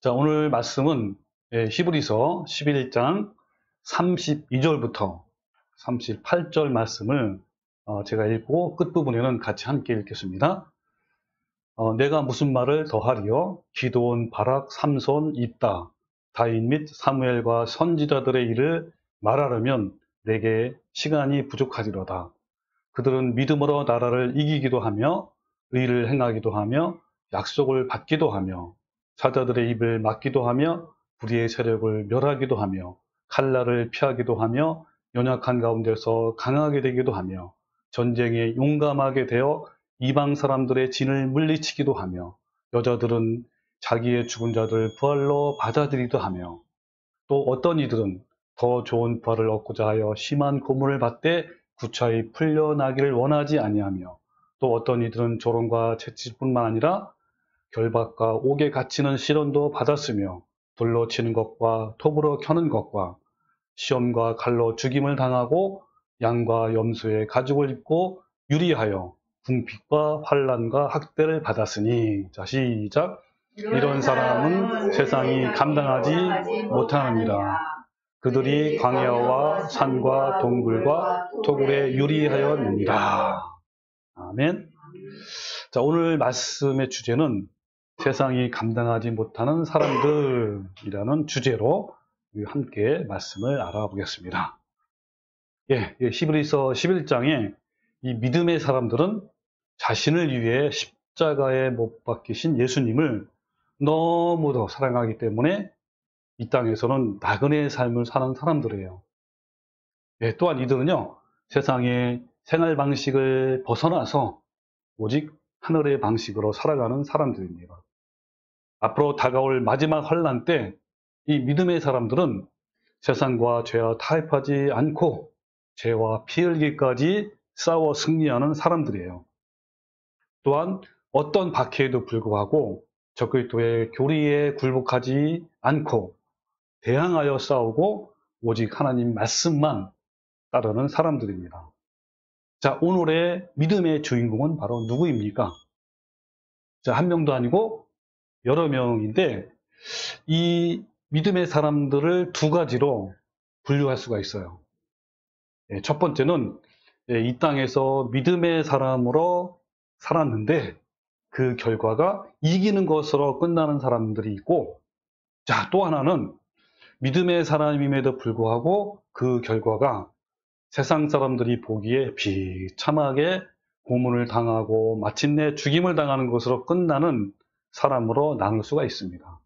자, 오늘 말씀은 히브리서 11장 32절부터 38절 말씀을 제가 읽고 끝부분에는 같이 함께 읽겠습니다. 내가 무슨 말을 더하리요? 기드온, 바락, 삼손, 입다, 다윗 및 사무엘과 선지자들의 일을 말하려면 내게 시간이 부족하리로다. 그들은 믿음으로 나라를 이기기도 하며 의를 행하기도 하며 약속을 받기도 하며 사자들의 입을 막기도 하며 불의의 세력을 멸하기도 하며 칼날을 피하기도 하며 연약한 가운데서 강하게 되기도 하며 전쟁에 용감하게 되어 이방 사람들의 진을 물리치기도 하며 여자들은 자기의 죽은 자들 부활로 받아들이기도 하며 또 어떤 이들은 더 좋은 부활을 얻고자 하여 심한 고문을 받되 구차히 풀려나기를 원하지 아니하며 또 어떤 이들은 조롱과 채찍뿐만 아니라 결박과 옥에 갇히는 시련도 받았으며 돌로 치는 것과 톱으로 켜는 것과 시험과 칼로 죽임을 당하고 양과 염소의 가죽을 입고 유리하여 궁핍과 환난과 학대를 받았으니. 자, 시작. 이런 사람은 세상이 감당하지 못하느니라. 그들이 광야와 산과 동굴과 토굴에 유리하였느니라. 아멘. 자, 오늘 말씀의 주제는 세상이 감당하지 못하는 사람들이라는 주제로 함께 말씀을 알아보겠습니다. 히브리서 11장에 이 믿음의 사람들은 자신을 위해 십자가에 못 박히신 예수님을 너무도 사랑하기 때문에 이 땅에서는 나그네의 삶을 사는 사람들이에요. 또한 이들은요, 세상의 생활 방식을 벗어나서 오직 하늘의 방식으로 살아가는 사람들입니다. 앞으로 다가올 마지막 환난 때 이 믿음의 사람들은 세상과 죄와 타협하지 않고 죄와 피 흘기까지 싸워 승리하는 사람들이에요. 또한 어떤 박해에도 불구하고 적그리스도의 교리에 굴복하지 않고 대항하여 싸우고 오직 하나님 말씀만 따르는 사람들입니다. 자, 오늘의 믿음의 주인공은 바로 누구입니까? 자, 한 명도 아니고 여러 명인데 이 믿음의 사람들을 두 가지로 분류할 수가 있어요. 첫 번째는 이 땅에서 믿음의 사람으로 살았는데 그 결과가 이기는 것으로 끝나는 사람들이 있고, 자, 또 하나는 믿음의 사람임에도 불구하고 그 결과가 세상 사람들이 보기에 비참하게 고문을 당하고 마침내 죽임을 당하는 것으로 끝나는 사람으로 나눌 수가 있습니다.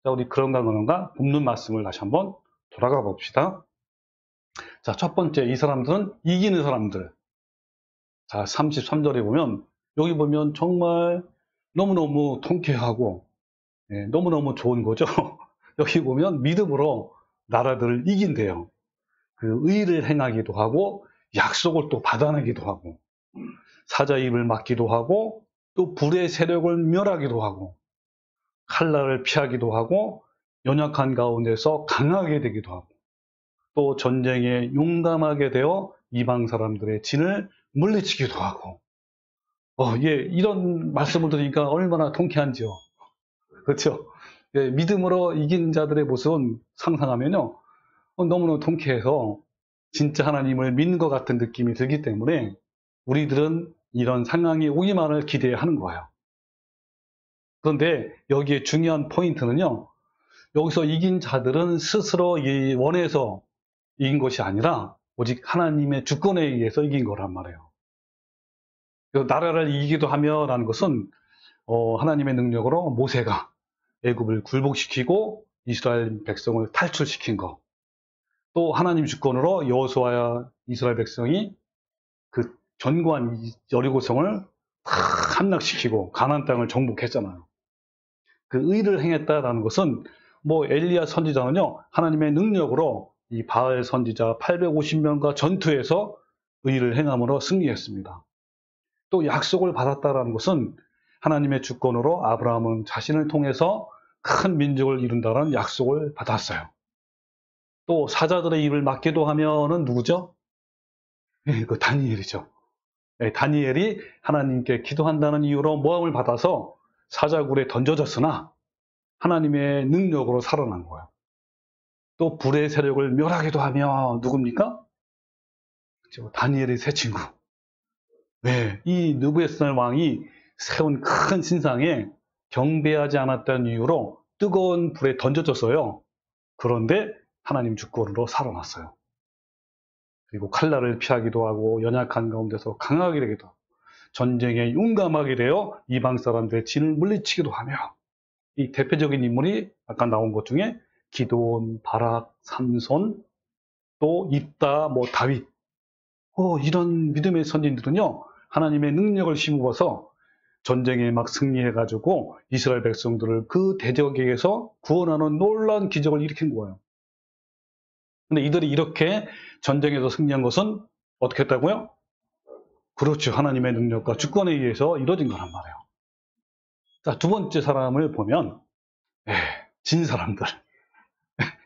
자, 우리 그런가 그런가 본문 말씀을 다시 한번 돌아가 봅시다. 자, 첫 번째, 이 사람들은 이기는 사람들. 자, 33절에 보면, 여기 보면 정말 너무너무 통쾌하고 너무너무 좋은 거죠. 여기 보면 믿음으로 나라들을 이긴대요. 그 의를 행하기도 하고 약속을 또 받아내기도 하고 사자 입을 막기도 하고 또 불의 세력을 멸하기도 하고 칼날을 피하기도 하고 연약한 가운데서 강하게 되기도 하고 또 전쟁에 용감하게 되어 이방 사람들의 진을 물리치기도 하고 이런 말씀을 들으니까 얼마나 통쾌한지요. 그렇죠? 믿음으로 이긴 자들의 모습은 상상하면요 너무너무 통쾌해서 진짜 하나님을 믿는 것 같은 느낌이 들기 때문에 우리들은 이런 상황이 오기만을 기대하는 거예요. 그런데 여기에 중요한 포인트는요, 여기서 이긴 자들은 스스로 원해서 이긴 것이 아니라 오직 하나님의 주권에 의해서 이긴 거란 말이에요. 나라를 이기기도 하며 라는 것은 하나님의 능력으로 모세가 애굽을 굴복시키고 이스라엘 백성을 탈출시킨 거, 또 하나님 주권으로 여호수아와 이스라엘 백성이 그 견고한 여리고성을 함락시키고 가나안 땅을 정복했잖아요. 그 의를 행했다라는 것은 엘리야 선지자는요 하나님의 능력으로 이 바알 선지자 850명과 전투에서 의를 행함으로 승리했습니다. 또 약속을 받았다라는 것은 하나님의 주권으로 아브라함은 자신을 통해서 큰 민족을 이룬다는 약속을 받았어요. 또 사자들의 입을 막기도 하면은 누구죠? 그 다니엘이죠. 다니엘이 하나님께 기도한다는 이유로 모함을 받아서 사자굴에 던져졌으나 하나님의 능력으로 살아난 거예요. 또 불의 세력을 멸하기도 하며 누굽니까? 그렇죠. 다니엘의 세 친구. 네, 이 느부갓네살 왕이 세운 큰 신상에 경배하지 않았다는 이유로 뜨거운 불에 던져졌어요. 그런데 하나님 주권으로 살아났어요. 그리고 칼날을 피하기도 하고 연약한 가운데서 강하게 되기도 하고 전쟁에 용감하게 되어 이방 사람들의 진을 물리치기도 하며 이 대표적인 인물이 아까 나온 것 중에 기드온, 바락, 삼손, 또 입다, 다윗 이런 믿음의 선진들은요 하나님의 능력을 힘입어서 전쟁에 막 승리해가지고 이스라엘 백성들을 그 대적에게서 구원하는 놀라운 기적을 일으킨 거예요. 근데 이들이 이렇게 전쟁에서 승리한 것은 어떻게 했다고요? 그렇죠. 하나님의 능력과 주권에 의해서 이루어진 거란 말이에요. 자, 두 번째 사람을 보면 진 사람들.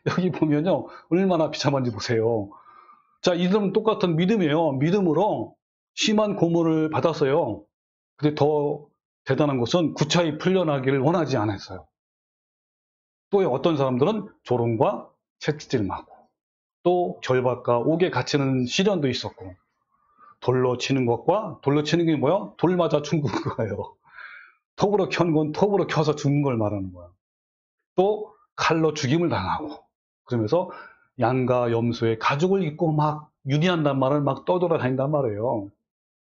여기 보면요. 얼마나 비참한지 보세요. 자, 이들은 똑같은 믿음이에요. 믿음으로 심한 고문을 받았어요. 근데 더 대단한 것은 구차히 풀려나기를 원하지 않았어요. 또 어떤 사람들은 조롱과 채찍질 맞고 또 결박과 옥에 갇히는 시련도 있었고 돌로 치는 것과 돌로 치는 게 뭐야? 돌 맞아 죽은 거예요. 톱으로 켠 건 톱으로 켜서 죽는 걸 말하는 거야. 또 칼로 죽임을 당하고 그러면서 양과 염소의 가죽을 입고 막 유니한단 말을 막 떠돌아다닌단 말이에요.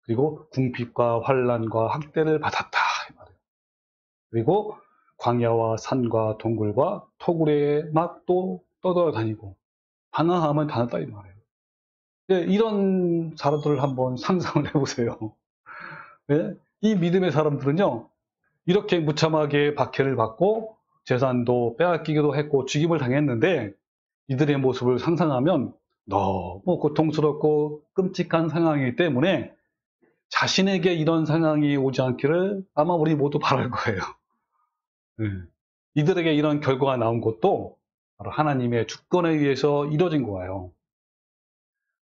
그리고 궁핍과 환난과 학대를 받았다 이 말이에요. 그리고 광야와 산과 동굴과 토굴에 막 또 떠돌아다니고 방황하면 다녔다 이 말이에요. 이런 사람들을 한번 상상을 해보세요. 네? 이 믿음의 사람들은요 이렇게 무참하게 박해를 받고 재산도 빼앗기기도 했고 죽임을 당했는데 이들의 모습을 상상하면 너무 고통스럽고 끔찍한 상황이기 때문에 자신에게 이런 상황이 오지 않기를 아마 우리 모두 바랄 거예요. 네. 이들에게 이런 결과가 나온 것도 바로 하나님의 주권에 의해서 이루어진 거예요.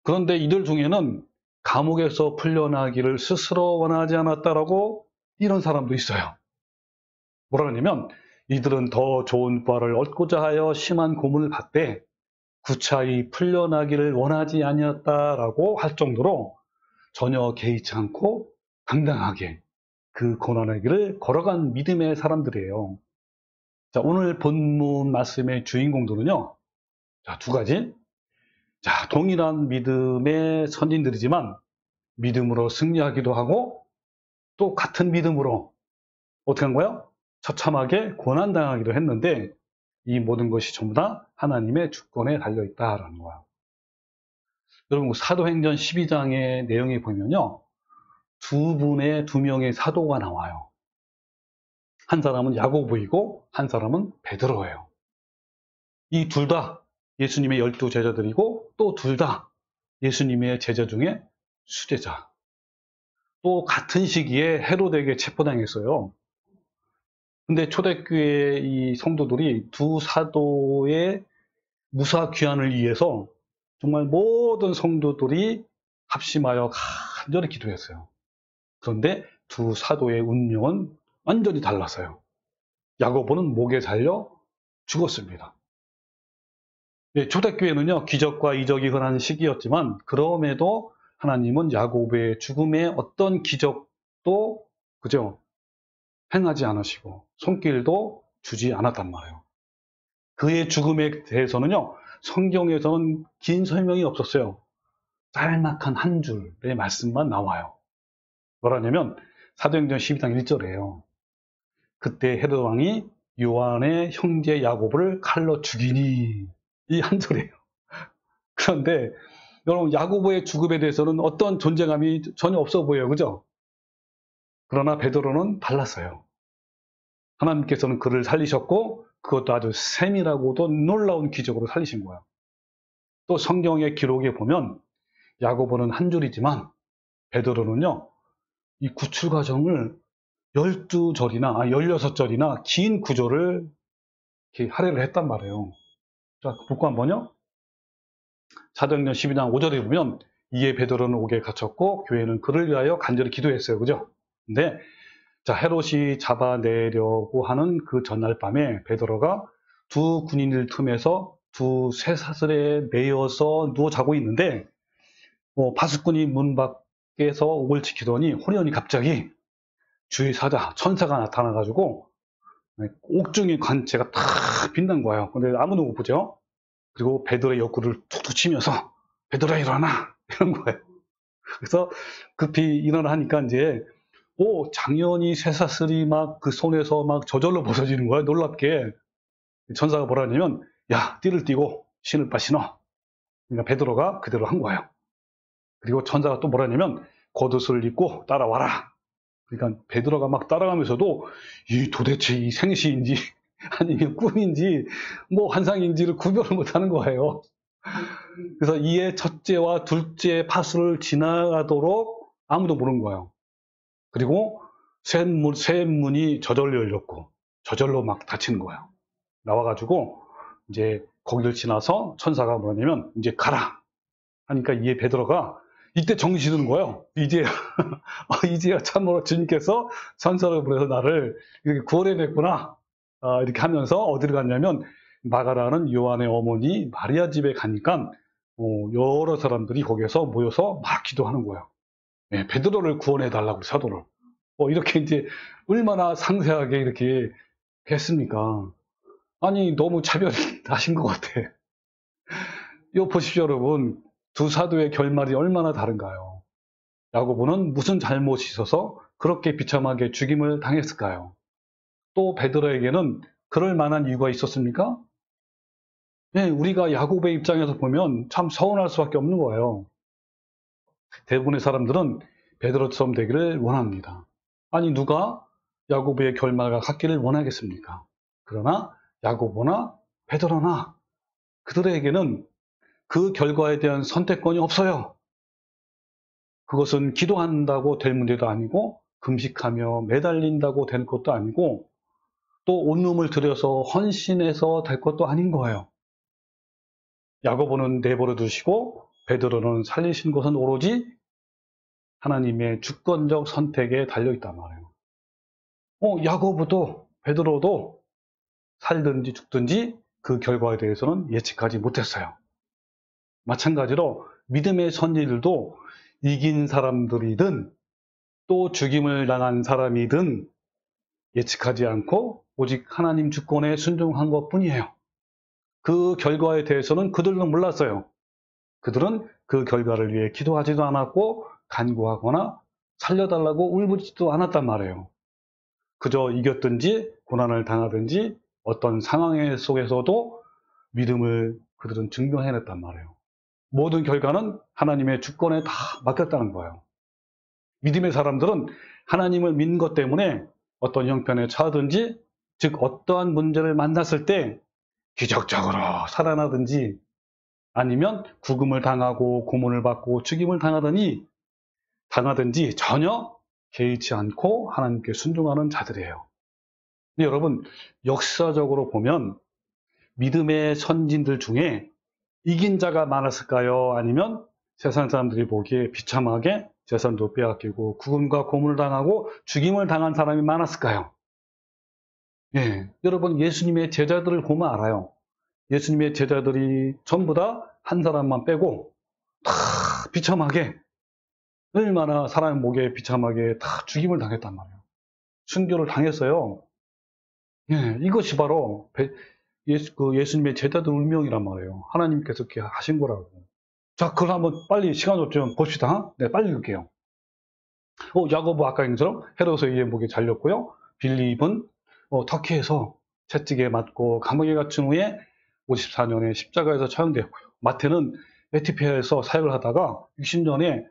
그런데 이들 중에는 감옥에서 풀려나기를 스스로 원하지 않았다라고 이런 사람도 있어요. 뭐라 그러냐면 이들은 더 좋은 부활을 얻고자 하여 심한 고문을 받되 구차히 풀려나기를 원하지 아니었다라고 할 정도로 전혀 개의치 않고 당당하게 그 고난의 길을 걸어간 믿음의 사람들이에요. 자, 오늘 본문 말씀의 주인공들은요. 자, 두 가지. 자, 동일한 믿음의 선진들이지만 믿음으로 승리하기도 하고 또 같은 믿음으로 어떻게 한 거예요? 처참하게 고난당하기도 했는데 이 모든 것이 전부 다 하나님의 주권에 달려있다라는 거예요. 여러분 사도행전 12장의 내용에 보면요. 두 명의 사도가 나와요. 한 사람은 야고보이고 한 사람은 베드로예요. 이 둘 다 예수님의 12 제자들이고 또 둘 다 예수님의 제자 중에 수제자. 또 같은 시기에 헤로데에게 체포당했어요. 근데 초대교회 이 성도들이 두 사도의 무사 귀환을 위해서 정말 모든 성도들이 합심하여 간절히 기도했어요. 그런데 두 사도의 운명은 완전히 달랐어요. 야고보는 목에 잘려 죽었습니다. 초대교회는요, 기적과 이적이 흔한 시기였지만, 그럼에도 하나님은 야고보의 죽음에 어떤 기적도, 그죠? 행하지 않으시고, 손길도 주지 않았단 말이에요. 그의 죽음에 대해서는요, 성경에서는 긴 설명이 없었어요. 짤막한 한 줄의 말씀만 나와요. 뭐라냐면, 사도행전 12장 1절이에요. 그때 헤롯 왕이 요한의 형제 야고보를 칼로 죽이니 이 한 절이에요. 그런데 여러분 야고보의 죽음에 대해서는 어떤 존재감이 전혀 없어 보여요. 그죠? 그러나 베드로는 달랐어요. 하나님께서는 그를 살리셨고 그것도 아주 세밀하고도 놀라운 기적으로 살리신 거예요. 또 성경의 기록에 보면 야고보는 한 줄이지만 베드로는요. 이 구출 과정을 12절이나 16절이나 긴 구절을 이렇게 할애를 했단 말이에요. 자, 복고 한번요. 사도행전 12장 5절에 보면 이에 베드로는 옥에 갇혔고 교회는 그를 위하여 간절히 기도했어요. 그죠? 근데 자, 헤롯이 잡아내려고 하는 그 전날 밤에 베드로가 두 군인들 틈에서 두 쇠사슬에 매여서 누워 자고 있는데, 파수꾼이 문 밖에서 옥을 지키더니 호련히 갑자기 주의 사자, 천사가 나타나가지고 옥중의 관체가 탁 빛난 거예요. 근데 아무도 못 보죠. 그리고 베드로의 옆구리를 툭툭 치면서 베드로야 일어나 이런 거예요. 그래서 급히 일어나니까 이제 장연히 쇠사슬이 막 그 손에서 막 저절로 벗어지는 거야. 놀랍게. 천사가 뭐라 하냐면 야 띠를 띠고 신을 빠 신어. 그러니까 베드로가 그대로 한 거예요. 그리고 천사가 또 뭐라 하냐면 겉옷을 입고 따라와라. 그러니까 베드로가 막 따라가면서도 이 도대체 이 생시인지 아니면 꿈인지 뭐 환상인지를 구별을 못하는 거예요. 그래서 이에 첫째와 둘째 파수를 지나가도록 아무도 모르는 거예요. 그리고 새 문이 저절로 열렸고 저절로 막 닫히는 거예요. 나와가지고 이제 거기를 지나서 천사가 뭐냐면 이제 가라 하니까 이에 베드로가 이때 정신이 드는 거예요. 이제야 참으로 주님께서 천사를 보내서 나를 이렇게 구원해냈구나. 이렇게 하면서 어디를 갔냐면 마가라는 요한의 어머니 마리아 집에 가니까 여러 사람들이 거기에서 모여서 막 기도하는 거예요. 네, 베드로를 구원해달라고 사도를. 이렇게 이제 얼마나 상세하게 이렇게 했습니까? 아니 너무 차별이 나신 것 같아. 이거 보십시오 여러분. 두 사도의 결말이 얼마나 다른가요? 야고보는 무슨 잘못이 있어서 그렇게 비참하게 죽임을 당했을까요? 또 베드로에게는 그럴 만한 이유가 있었습니까? 네, 우리가 야고보의 입장에서 보면 참 서운할 수밖에 없는 거예요. 대부분의 사람들은 베드로처럼 되기를 원합니다. 아니 누가 야고보의 결말과 같기를 원하겠습니까? 그러나 야고보나 베드로나 그들에게는 그 결과에 대한 선택권이 없어요. 그것은 기도한다고 될 문제도 아니고 금식하며 매달린다고 될 것도 아니고 또 온몸을 들여서 헌신해서 될 것도 아닌 거예요. 야고보는 내버려 두시고 베드로는 살리신 것은 오로지 하나님의 주권적 선택에 달려있단 말이에요. 야고보도 베드로도 살든지 죽든지 그 결과에 대해서는 예측하지 못했어요. 마찬가지로 믿음의 선지들도 이긴 사람들이든 또 죽임을 당한 사람이든 예측하지 않고 오직 하나님 주권에 순종한 것뿐이에요. 그 결과에 대해서는 그들도 몰랐어요. 그들은 그 결과를 위해 기도하지도 않았고 간구하거나 살려달라고 울부짖지도 않았단 말이에요. 그저 이겼든지 고난을 당하든지 어떤 상황 속에서도 믿음을 그들은 증명해냈단 말이에요. 모든 결과는 하나님의 주권에 다 맡겼다는 거예요. 믿음의 사람들은 하나님을 믿는 것 때문에 어떤 형편에 처하든지, 즉 어떠한 문제를 만났을 때 기적적으로 살아나든지 아니면 구금을 당하고 고문을 받고 죽임을 당하든지 전혀 개의치 않고 하나님께 순종하는 자들이에요. 근데 여러분, 역사적으로 보면 믿음의 선진들 중에 이긴 자가 많았을까요? 아니면 세상 사람들이 보기에 비참하게 재산도 빼앗기고 구금과 고문을 당하고 죽임을 당한 사람이 많았을까요? 예, 여러분 예수님의 제자들을 보면 알아요. 예수님의 제자들이 전부 다 한 사람만 빼고 다 비참하게 얼마나 사람 목에 비참하게 다 죽임을 당했단 말이에요. 순교를 당했어요. 예, 이것이 바로 예수님의 제자들 운명이란 말이에요. 하나님께서 그렇게 하신 거라고. 자, 그걸 한번 빨리 시간 좀 봅시다. 네, 빨리 읽을게요. 야고보 아까 얘기처럼 헤롯의 의에 목에 잘렸고요. 빌립은 터키에서 채찍에 맞고 감옥에 갇힌 후에 54년에 십자가에서 처형되었고요. 마태는 에티오피아에서 사역을 하다가 60년에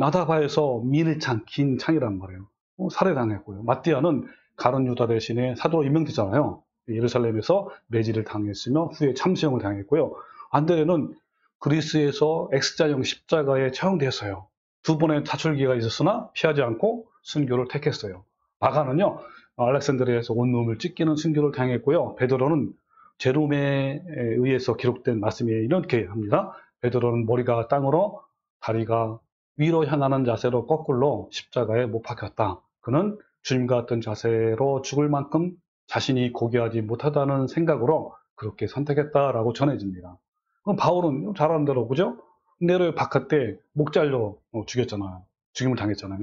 나다바에서 밀창, 긴 창이란 말이에요. 살해당했고요. 마띠아는 가룟 유다 대신에 사도로 임명되잖아요. 예루살렘에서 매질을 당했으며 후에 참수형을 당했고요. 안드레는 그리스에서 X자형 십자가에 처형됐어요. 두 번의 타출기가 있었으나 피하지 않고 순교를 택했어요. 마가는요, 알렉산드리아에서 온몸을 찢기는 순교를 당했고요. 베드로는 제롬에 의해서 기록된 말씀이 이렇게 합니다. 베드로는 머리가 땅으로 다리가 위로 향하는 자세로 거꾸로 십자가에 못 박혔다. 그는 주님과 같은 자세로 죽을 만큼 자신이 고귀하지 못하다는 생각으로 그렇게 선택했다라고 전해집니다. 그럼 바울은 잘하는 대로, 그죠? 네로 박하 때 목 잘려 죽였잖아요. 죽임을 당했잖아요.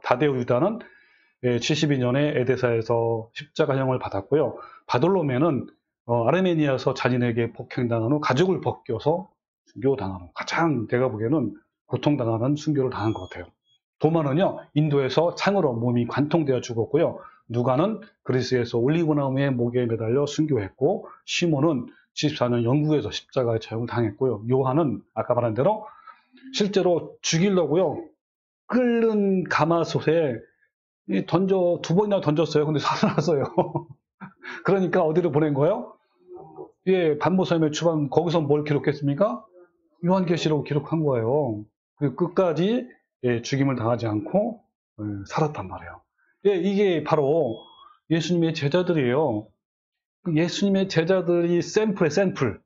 다데오 유다는 72년에 에데사에서 십자가형을 받았고요. 바돌로메는 아르메니아에서 자신에게 폭행당한 후 가죽을 벗겨서 순교당하는, 가장 내가 보기에는 고통당하는 순교를 당한 것 같아요. 도마는요, 인도에서 창으로 몸이 관통되어 죽었고요. 누가는 그리스에서 올리브나무의 목에 매달려 순교했고, 시몬은 74년 영국에서 십자가에 처형을 당했고요. 요한은 아까 말한 대로 실제로 죽이려고요, 끓는 가마솥에 두 번이나 던졌어요. 근데 살아났어요. 그러니까 어디로 보낸 거예요? 예, 반모섬의 추방, 거기서 뭘 기록했습니까? 요한계시록 기록한 거예요. 그 끝까지 죽임을 당하지 않고 살았단 말이에요. 예, 이게 바로 예수님의 제자들이에요. 예수님의 제자들이 샘플.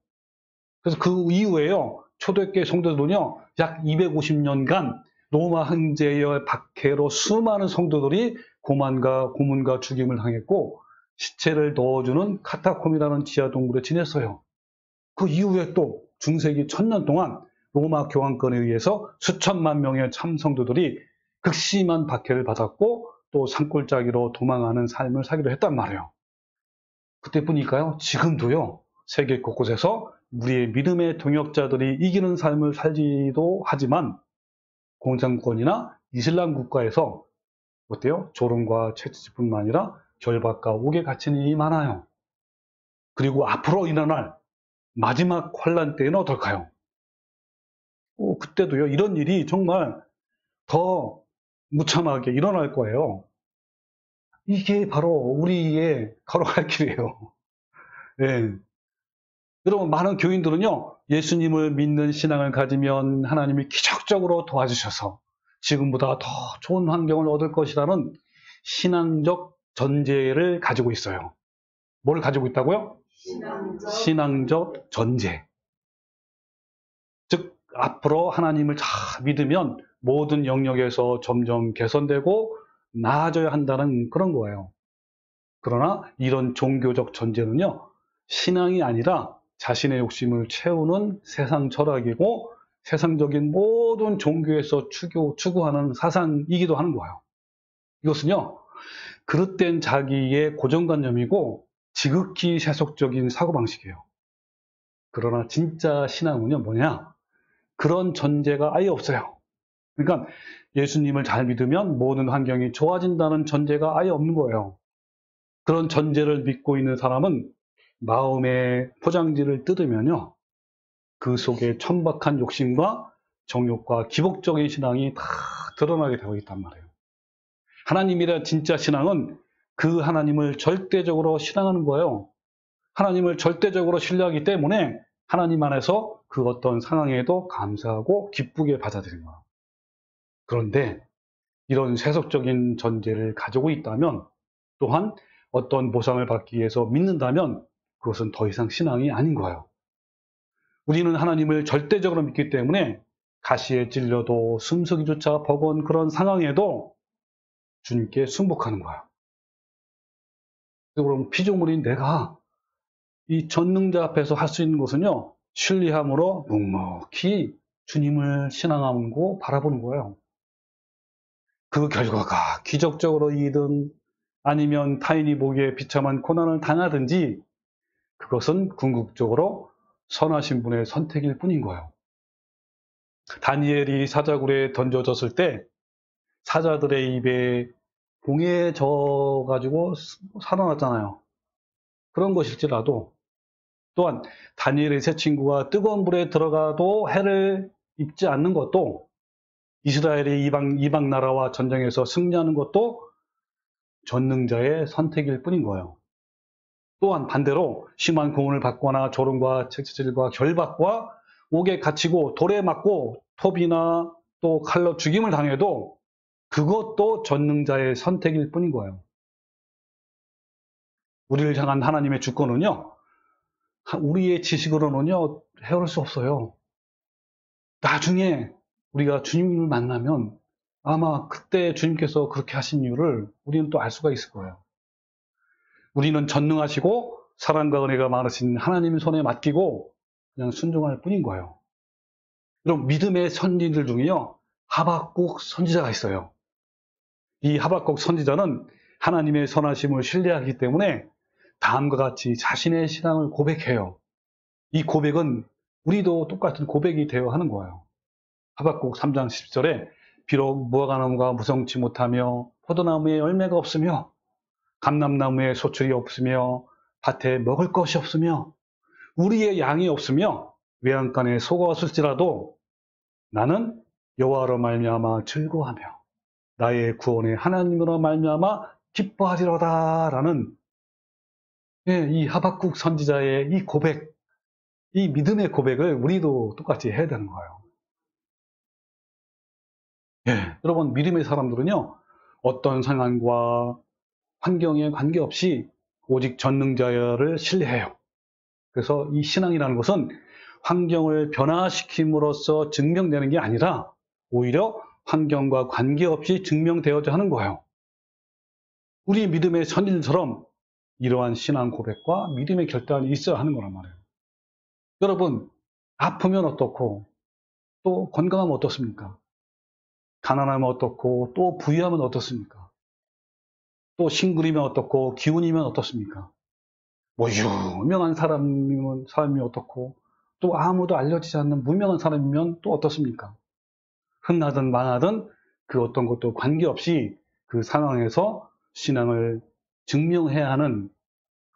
그래서 그 이후에요, 초대교회 성도들은요, 약 250년간 로마 황제의 박해로 수많은 성도들이 고문과 죽임을 당했고, 시체를 넣어주는 카타콤이라는 지하 동굴에 지냈어요. 그 이후에 또 중세기 1000년 동안 로마 교황권에 의해서 수천만 명의 참성도들이 극심한 박해를 받았고, 또 산골짜기로 도망하는 삶을 살기로 했단 말이에요. 그때뿐일까요? 지금도요, 세계 곳곳에서 우리의 믿음의 동역자들이 이기는 삶을 살기도 하지만, 공산권이나 이슬람 국가에서 어때요? 조롱과 채찍뿐만 아니라 결박과 옥에 갇힌 일이 많아요. 그리고 앞으로 일어날 마지막 환란 때는 어떨까요? 그때도요, 이런 일이 정말 더 무참하게 일어날 거예요. 이게 바로 우리의 걸어갈 길이에요. 네. 여러분, 많은 교인들은요, 예수님을 믿는 신앙을 가지면 하나님이 기적적으로 도와주셔서 지금보다 더 좋은 환경을 얻을 것이라는 신앙적 전제를 가지고 있어요. 뭘 가지고 있다고요? 신앙적 전제. 즉, 앞으로 하나님을 잘 믿으면 모든 영역에서 점점 개선되고 나아져야 한다는 그런 거예요. 그러나 이런 종교적 전제는요, 신앙이 아니라 자신의 욕심을 채우는 세상 철학이고 세상적인 모든 종교에서 추구하는 사상이기도 하는 거예요. 이것은요, 그릇된 자기의 고정관념이고 지극히 세속적인 사고방식이에요. 그러나 진짜 신앙은요, 뭐냐? 그런 전제가 아예 없어요. 그러니까 예수님을 잘 믿으면 모든 환경이 좋아진다는 전제가 아예 없는 거예요. 그런 전제를 믿고 있는 사람은 마음의 포장지를 뜯으면요, 그 속에 천박한 욕심과 정욕과 기복적인 신앙이 다 드러나게 되어 있단 말이에요. 하나님이란 진짜 신앙은 그 하나님을 절대적으로 신앙하는 거예요. 하나님을 절대적으로 신뢰하기 때문에 하나님 안에서 그 어떤 상황에도 감사하고 기쁘게 받아들이는 거예요. 그런데 이런 세속적인 전제를 가지고 있다면, 또한 어떤 보상을 받기 위해서 믿는다면 그것은 더 이상 신앙이 아닌 거예요. 우리는 하나님을 절대적으로 믿기 때문에 가시에 찔려도 숨쉬기조차 버거운 그런 상황에도 주님께 순복하는 거예요. 그럼 피조물인 내가 이 전능자 앞에서 할 수 있는 것은요, 신뢰함으로 묵묵히 주님을 신앙하고 바라보는 거예요. 그 결과가 기적적으로 이든 아니면 타인이 보기에 비참한 고난을 당하든지, 그것은 궁극적으로 선하신 분의 선택일 뿐인 거예요. 다니엘이 사자굴에 던져졌을 때 사자들의 입에 봉에 져가지고 살아났잖아요. 그런 것일지라도, 또한 다니엘의 세 친구가 뜨거운 불에 들어가도 해를 입지 않는 것도, 이스라엘이 이방 나라와 전쟁에서 승리하는 것도 전능자의 선택일 뿐인 거예요. 또한 반대로 심한 고문을 받거나 조롱과 채찍질과 결박과 옥에 갇히고 돌에 맞고 톱이나 또 칼로 죽임을 당해도 그것도 전능자의 선택일 뿐인 거예요. 우리를 향한 하나님의 주권은요, 우리의 지식으로는요, 헤아릴 수 없어요. 나중에 우리가 주님을 만나면 아마 그때 주님께서 그렇게 하신 이유를 우리는 또 알 수가 있을 거예요. 우리는 전능하시고 사랑과 은혜가 많으신 하나님 손에 맡기고 그냥 순종할 뿐인 거예요. 그럼 믿음의 선지들 중에요, 하박국 선지자가 있어요. 이 하박국 선지자는 하나님의 선하심을 신뢰하기 때문에 다음과 같이 자신의 신앙을 고백해요. 이 고백은 우리도 똑같은 고백이 되어야 하는 거예요. 하박국 3장 10절에 비록 무화과나무가 무성치 못하며 포도나무에 열매가 없으며 감람나무에 소출이 없으며 밭에 먹을 것이 없으며 우리의 양이 없으며 외양간에 소가 없을지라도 나는 여호와로 말미암아 즐거워하며 나의 구원의 하나님으로 말미암아 기뻐하리로다라는 이 하박국 선지자의 이 고백, 이 믿음의 고백을 우리도 똑같이 해야 되는 거예요. 여러분, 믿음의 사람들은요, 어떤 상황과 환경에 관계없이 오직 전능자를 신뢰해요. 그래서 이 신앙이라는 것은 환경을 변화시킴으로써 증명되는 게 아니라 오히려 환경과 관계없이 증명되어야 하는 거예요. 우리 믿음의 선진처럼 이러한 신앙 고백과 믿음의 결단이 있어야 하는 거란 말이에요. 여러분, 아프면 어떻고 또 건강하면 어떻습니까? 가난하면 어떻고 또 부유하면 어떻습니까? 또 싱글이면 어떻고 기운이면 어떻습니까? 뭐 유명한 사람이 어떻고 또 아무도 알려지지 않는 무명한 사람이면 또 어떻습니까? 흥하든 망하든 그 어떤 것도 관계없이 그 상황에서 신앙을 증명해야 하는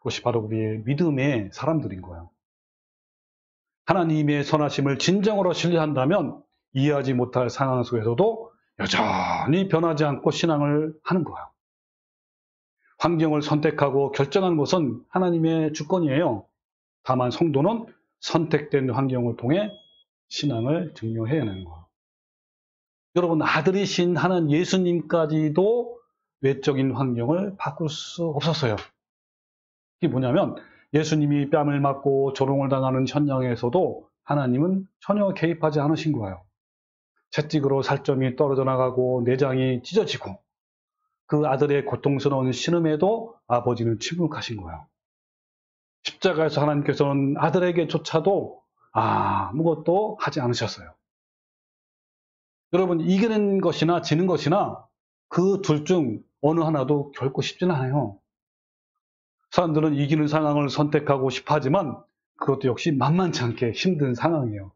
것이 바로 우리의 믿음의 사람들인 거예요. 하나님의 선하심을 진정으로 신뢰한다면 이해하지 못할 상황 속에서도 여전히 변하지 않고 신앙을 하는 거예요. 환경을 선택하고 결정한 것은 하나님의 주권이에요. 다만 성도는 선택된 환경을 통해 신앙을 증명해야 하는 거예요. 여러분, 아들이신 하나님 예수님까지도 외적인 환경을 바꿀 수 없었어요. 이게 뭐냐면 예수님이 뺨을 맞고 조롱을 당하는 현장에서도 하나님은 전혀 개입하지 않으신 거예요. 채찍으로 살점이 떨어져 나가고 내장이 찢어지고 그 아들의 고통스러운 신음에도 아버지는 침묵하신 거예요. 십자가에서 하나님께서는 아들에게조차도 아무것도 하지 않으셨어요. 여러분, 이기는 것이나 지는 것이나 그 둘 중 어느 하나도 결코 쉽지는 않아요. 사람들은 이기는 상황을 선택하고 싶어 하지만 그것도 역시 만만치 않게 힘든 상황이에요.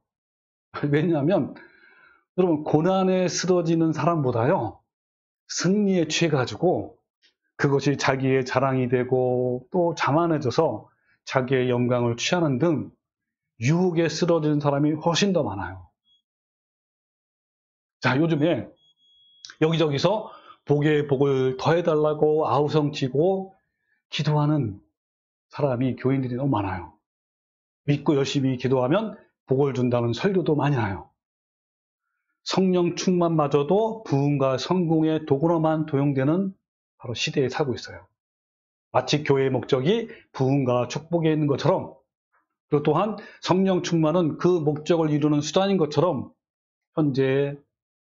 왜냐하면 여러분, 고난에 쓰러지는 사람보다요, 승리에 취해가지고 그것이 자기의 자랑이 되고 또 자만해져서 자기의 영광을 취하는 등 유혹에 쓰러지는 사람이 훨씬 더 많아요. 자, 요즘에 여기저기서 복에 복을 더해달라고 아우성치고 기도하는 사람이 교인들이 너무 많아요. 믿고 열심히 기도하면 복을 준다는 설교도 많이 나요. 성령 충만마저도 부흥과 성공의 도구로만 도용되는 바로 시대에 살고 있어요. 마치 교회의 목적이 부흥과 축복에 있는 것처럼, 그리고 또한 성령 충만은 그 목적을 이루는 수단인 것처럼 현재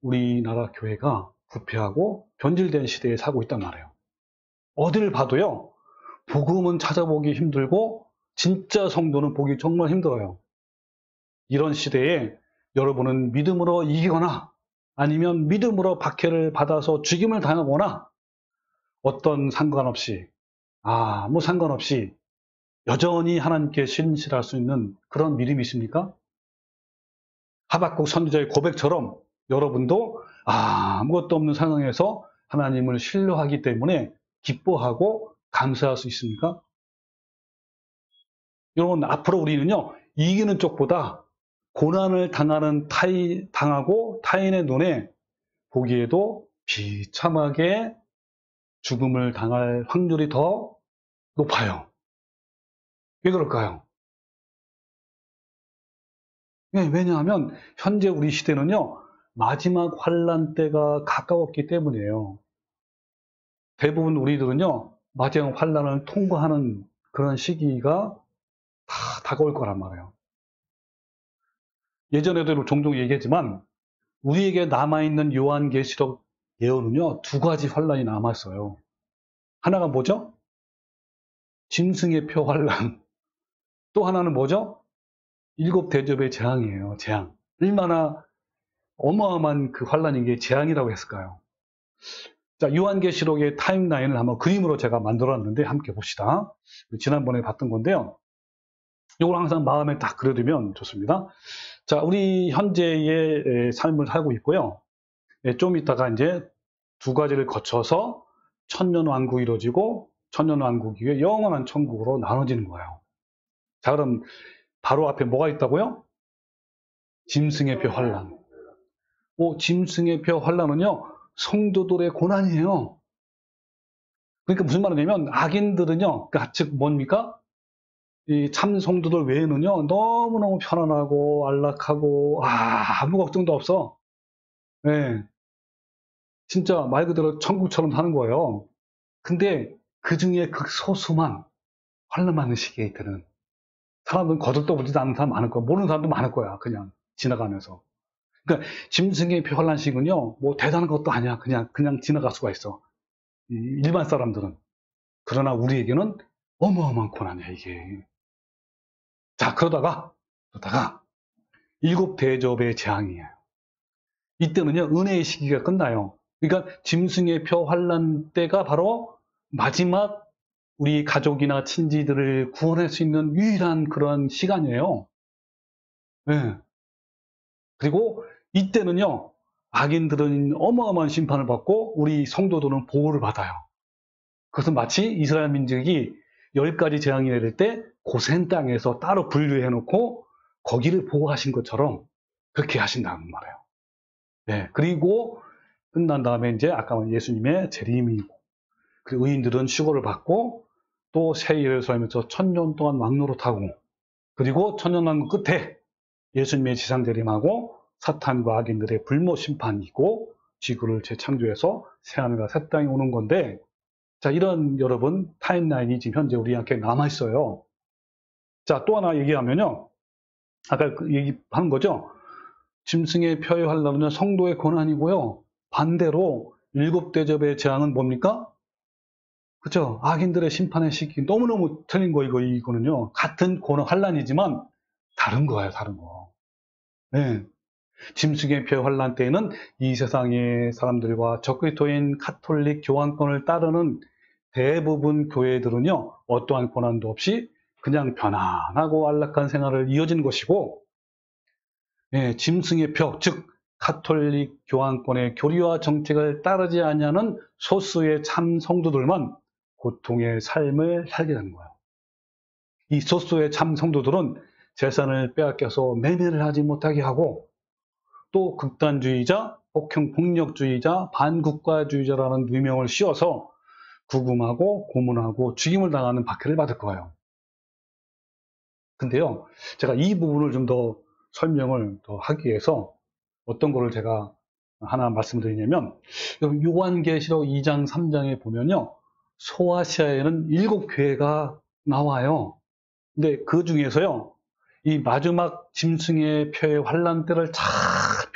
우리나라 교회가 부패하고 변질된 시대에 살고 있단 말이에요. 어디를 봐도요, 복음은 찾아보기 힘들고 진짜 성도는 보기 정말 힘들어요. 이런 시대에 여러분은 믿음으로 이기거나 아니면 믿음으로 박해를 받아서 죽임을 당하거나 어떤 상관없이, 아무 상관없이 여전히 하나님께 신실할 수 있는 그런 믿음이 있습니까? 하박국 선지자의 고백처럼 여러분도 아무것도 없는 상황에서 하나님을 신뢰하기 때문에 기뻐하고 감사할 수 있습니까? 여러분, 앞으로 우리는요, 이기는 쪽보다 고난을 당하고 타인의 눈에 보기에도 비참하게 죽음을 당할 확률이 더 높아요. 왜 그럴까요? 왜냐하면 현재 우리 시대는요, 마지막 환란 때가 가까웠기 때문이에요. 대부분 우리들은요, 마지막 환란을 통과하는 그런 시기가 다 다가올 거란 말이에요. 예전에도 종종 얘기했지만 우리에게 남아있는 요한계시록 예언은요, 두 가지 환란이 남았어요. 하나가 뭐죠? 짐승의 표 환란. 또 하나는 뭐죠? 일곱 대접의 재앙이에요. 재앙. 얼마나 어마어마한 그 환란인 게 재앙이라고 했을까요? 자, 요한계시록의 타임라인을 한번 그림으로 제가 만들었는데 함께 봅시다. 지난번에 봤던 건데요. 이걸 항상 마음에 딱 그려두면 좋습니다. 자, 우리 현재의 삶을 살고 있고요. 좀 이따가 이제 두 가지를 거쳐서 천년왕국이 이루어지고 천년왕국 이후에 영원한 천국으로 나눠지는 거예요. 자, 그럼 바로 앞에 뭐가 있다고요? 짐승의 표 환란. 짐승의 표 환란은요, 성도들의 고난이에요. 그러니까 무슨 말이냐면 악인들은요, 그러니까 즉 뭡니까? 이 참 성도들 외에는요, 너무너무 편안하고 안락하고 아무 걱정도 없어. 네, 진짜 말 그대로 천국처럼 사는 거예요. 근데 그 중에 극소수만 환란받는 시기에 있다는 사람들은 거들떠보지도 않는 사람 많을 거야. 모르는 사람도 많을 거야. 그냥 지나가면서. 그러니까 짐승의 표 환란식은요, 뭐 대단한 것도 아니야. 그냥 지나갈 수가 있어. 일반 사람들은. 그러나 우리에게는 어마어마한 고난이야, 이게. 자, 그러다가 일곱 대접의 재앙이에요. 이때는요, 은혜의 시기가 끝나요. 그러니까 짐승의 표 환란 때가 바로 마지막 우리 가족이나 친지들을 구원할 수 있는 유일한 그런 시간이에요. 네. 그리고 이때는요, 악인들은 어마어마한 심판을 받고 우리 성도들은 보호를 받아요. 그것은 마치 이스라엘 민족이 10가지 재앙이 내릴 때 고센 땅에서 따로 분류해 놓고 거기를 보호하신 것처럼 그렇게 하신다는 말이에요. 네. 그리고 끝난 다음에 이제 아까 예수님의 재림이고, 그 의인들은 휴거를 받고 또 새 예루살렘에서 1000년 동안 왕노릇하고, 그리고 천년왕국 끝에 예수님의 지상 재림하고 사탄과 악인들의 불모 심판이 있고 지구를 재창조해서 새하늘과 새 땅이 오는 건데, 자, 이런 여러분 타임라인이 지금 현재 우리한테 남아 있어요. 자, 또 하나 얘기하면요, 아까 그 얘기한 거죠. 짐승의 표의 환란은 성도의 고난이고요, 반대로 일곱 대접의 재앙은 뭡니까? 그렇죠? 악인들의 심판의 시기. 너무너무 틀린 거 이거는요. 같은 고난 환란이지만 다른 거예요, 다른 거. 네. 짐승의 표 환란 때에는 이 세상의 사람들과 적그리스도인 카톨릭 교황권을 따르는 대부분 교회들은요, 어떠한 고난도 없이 그냥 편안하고 안락한 생활을 이어지는 것이고, 예, 짐승의 표, 즉 카톨릭 교황권의 교리와 정책을 따르지 아니하는 소수의 참 성도들만 고통의 삶을 살게 되는 거예요. 이 소수의 참 성도들은 재산을 빼앗겨서 매매를 하지 못하게 하고, 또 극단주의자, 폭력주의자, 반국가주의자라는 누명을 씌워서 구금하고 고문하고 죽임을 당하는 박해를 받을 거예요. 근데요, 제가 이 부분을 좀 더 설명을 더 하기 위해서 어떤 거를 제가 하나 말씀드리냐면, 요한계시록 2장, 3장에 보면요, 소아시아에는 7교회가 나와요. 근데 그 중에서요, 이 마지막 짐승의 표의 환란 때를 잘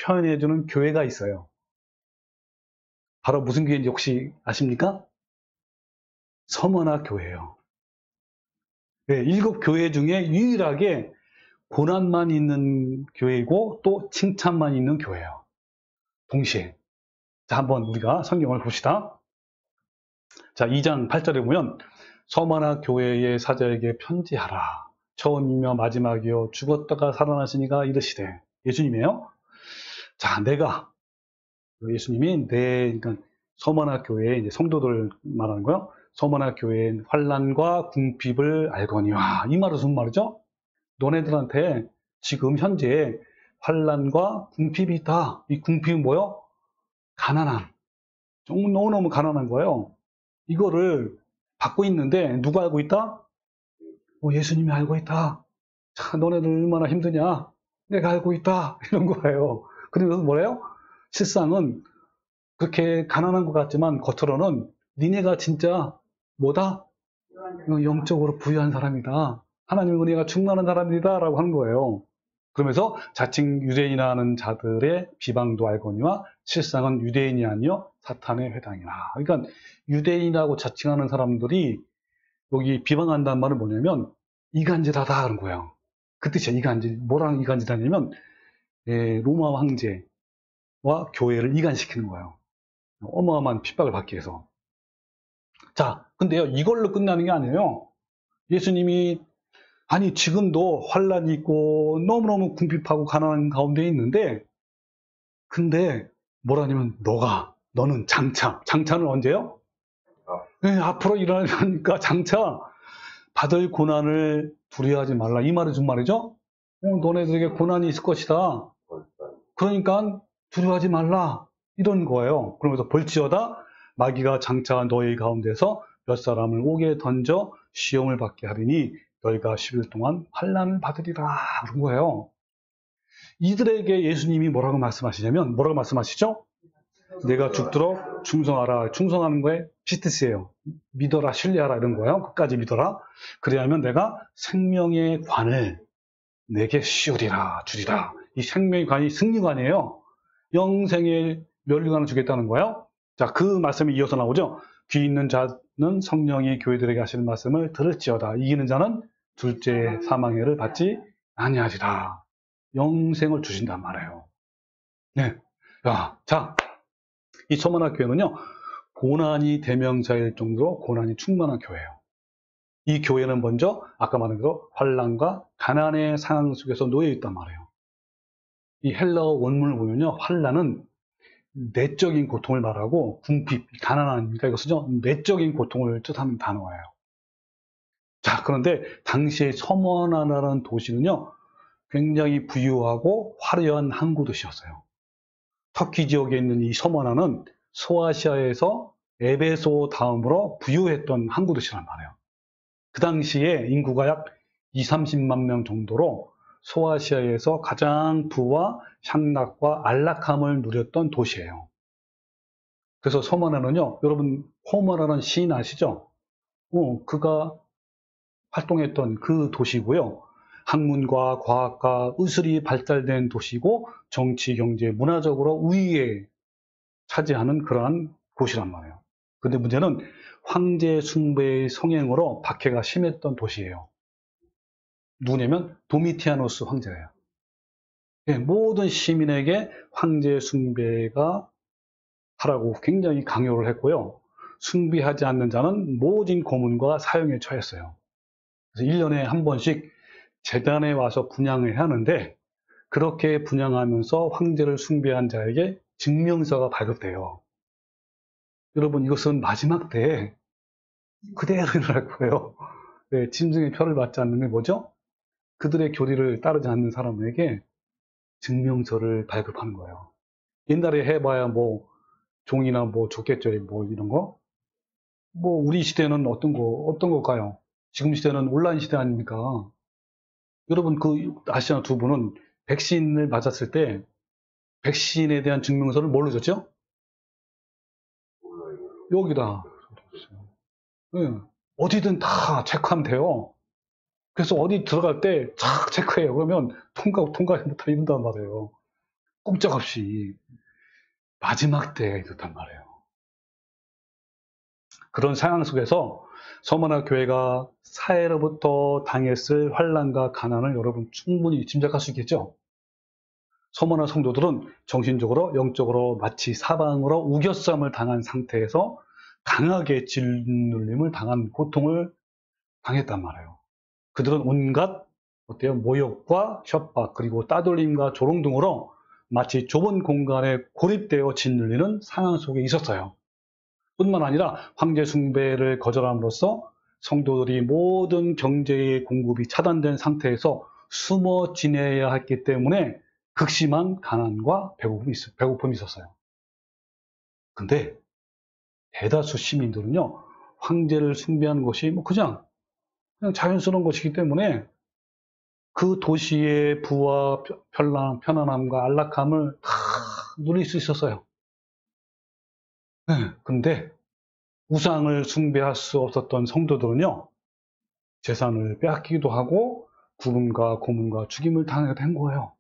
표현해주는 교회가 있어요. 바로 무슨 교회인지 혹시 아십니까? 서머나 교회예요. 네, 7교회 중에 유일하게 고난만 있는 교회이고 또 칭찬만 있는 교회예요. 동시에. 자, 한번 우리가 성경을 봅시다. 자, 2장 8절에 보면 서머나 교회의 사자에게 편지하라. 처음이며 마지막이요 죽었다가 살아나시니가 이르시되. 예수님이에요. 자, 내가, 예수님이 그러니까 서머나 교회의 이제 성도들 말하는 거예요. 서머나 교회의 환난과 궁핍을 알거니와. 이 말은 무슨 말이죠? 너네들한테 지금 현재 환난과 궁핍이 있다. 이 궁핍이 뭐요? 가난함. 너무너무 가난한 거예요. 이거를 받고 있는데 누가 알고 있다? 예수님이 알고 있다. 자, 너네들 얼마나 힘드냐? 내가 알고 있다. 이런 거예요. 그리고 뭐래요? 실상은 그렇게 가난한 것 같지만 겉으로는 니네가 진짜 뭐다? 영적으로 부유한 사람이다. 하나님의 은혜가 충만한 사람이다 라고 하는 거예요. 그러면서 자칭 유대인이라는 자들의 비방도 알거니와 실상은 유대인이 아니요 사탄의 회당이라. 그러니까 유대인이라고 자칭하는 사람들이 여기 비방한다는 말은 뭐냐면 이간질하다 그런 거예요. 그 뜻이야. 이간질. 뭐랑 이간질하냐면 로마 황제와 교회를 이간시키는 거예요. 어마어마한 핍박을 받기 위해서. 자, 근데요, 이걸로 끝나는 게 아니에요. 예수님이 아니 지금도 환란이 있고 너무너무 궁핍하고 가난한 가운데 있는데, 근데 뭐라냐면 너는 장차는 언제요? 네, 앞으로 일어나니까 장차 받을 고난을 두려워하지 말라. 이 말이 무슨 말이죠? 너네들에게 고난이 있을 것이다. 그러니까 두려워하지 말라. 이런 거예요. 그러면서 볼지어다 마귀가 장차 너희 가운데서 몇 사람을 옥에 던져 시험을 받게 하리니 너희가 10일 동안 환난을 받으리라. 그런 거예요. 이들에게 예수님이 뭐라고 말씀하시냐면, 뭐라고 말씀하시죠? 내가 죽도록 충성하라. 충성하는 거에 피트스예요. 믿어라, 신뢰하라 이런 거예요. 끝까지 믿어라. 그래야면 내가 생명의 관을 내게 씌우리라, 주리라. 이 생명의 관이 승리관이에요. 영생의 면류관을 주겠다는 거예요. 자, 그 말씀이 이어서 나오죠. 귀 있는 자는 성령이 교회들에게 하시는 말씀을 들을지어다. 이기는 자는 둘째 사망해를 받지 아니하리라. 영생을 주신단 말이에요. 네. 자, 이 서머나 교회는요, 고난이 대명사일 정도로 고난이 충만한 교회예요. 이 교회는 먼저 아까 말한 대로 환난과 가난의 상황 속에서 놓여 있단 말이에요. 이 헬라어 원문을 보면요, 환난은 내적인 고통을 말하고 궁핍, 가난하니까 이것은요, 내적인 고통을 뜻하는 단어예요. 자, 그런데 당시의 서머나라는 도시는요, 굉장히 부유하고 화려한 항구 도시였어요. 터키 지역에 있는 이 서머나는 소아시아에서 에베소 다음으로 부유했던 항구 도시란 말이에요. 그 당시에 인구가 약 20-30만 명 정도로 소아시아에서 가장 부와 향락과 안락함을 누렸던 도시예요. 그래서 서머나는요, 여러분 호머라는 시인 아시죠? 그가 활동했던 그 도시고요. 학문과 과학과 의술이 발달된 도시고 정치, 경제, 문화적으로 우위에 차지하는 그러한 곳이란 말이에요. 근데 문제는 황제 숭배의 성행으로 박해가 심했던 도시예요. 누구냐면 도미티아누스 황제예요. 네, 모든 시민에게 황제 숭배가 하라고 굉장히 강요를 했고요. 숭배하지 않는 자는 모진 고문과 사형에 처했어요. 그래서 1년에 한 번씩 재단에 와서 분향을 하는데, 그렇게 분향하면서 황제를 숭배한 자에게 증명서가 발급돼요. 여러분, 이것은 마지막 때에 그대로 일어날 거예요. 네, 짐승의 표를 받지 않는 게 뭐죠? 그들의 교리를 따르지 않는 사람에게 증명서를 발급하는 거예요. 옛날에 해봐야 뭐 종이나 뭐 족계절 뭐 이런 거. 뭐 우리 시대는 어떤 걸까요? 지금 시대는 온라인 시대 아닙니까? 여러분 아시잖아요. 두 분은 백신을 맞았을 때 백신에 대한 증명서를 뭘로 줬죠? 여기다. 네. 어디든 다 체크하면 돼요. 그래서 어디 들어갈 때 착 체크해요. 그러면 통과 못하 이런단 말이에요. 꼼짝없이. 마지막 때에 이렇단 말이에요. 그런 상황 속에서 서머나 교회가 사회로부터 당했을 환난과 가난을 여러분 충분히 짐작할 수 있겠죠? 서머나 성도들은 정신적으로, 영적으로 마치 사방으로 우겨쌈을 당한 상태에서 강하게 짓눌림을 당한 고통을 당했단 말이에요. 그들은 온갖 모욕과 협박, 그리고 따돌림과 조롱 등으로 마치 좁은 공간에 고립되어 짓눌리는 상황 속에 있었어요. 뿐만 아니라 황제 숭배를 거절함으로써 성도들이 모든 경제의 공급이 차단된 상태에서 숨어 지내야 했기 때문에 극심한 가난과 배고픔이 있었어요. 근데 대다수 시민들은요, 황제를 숭배하는 것이 그냥 자연스러운 것이기 때문에 그 도시의 부와 편안함과 안락함을 다 누릴 수 있었어요. 근데 우상을 숭배할 수 없었던 성도들은요, 재산을 빼앗기기도 하고 구금과 고문과 죽임을 당하게 된 거예요.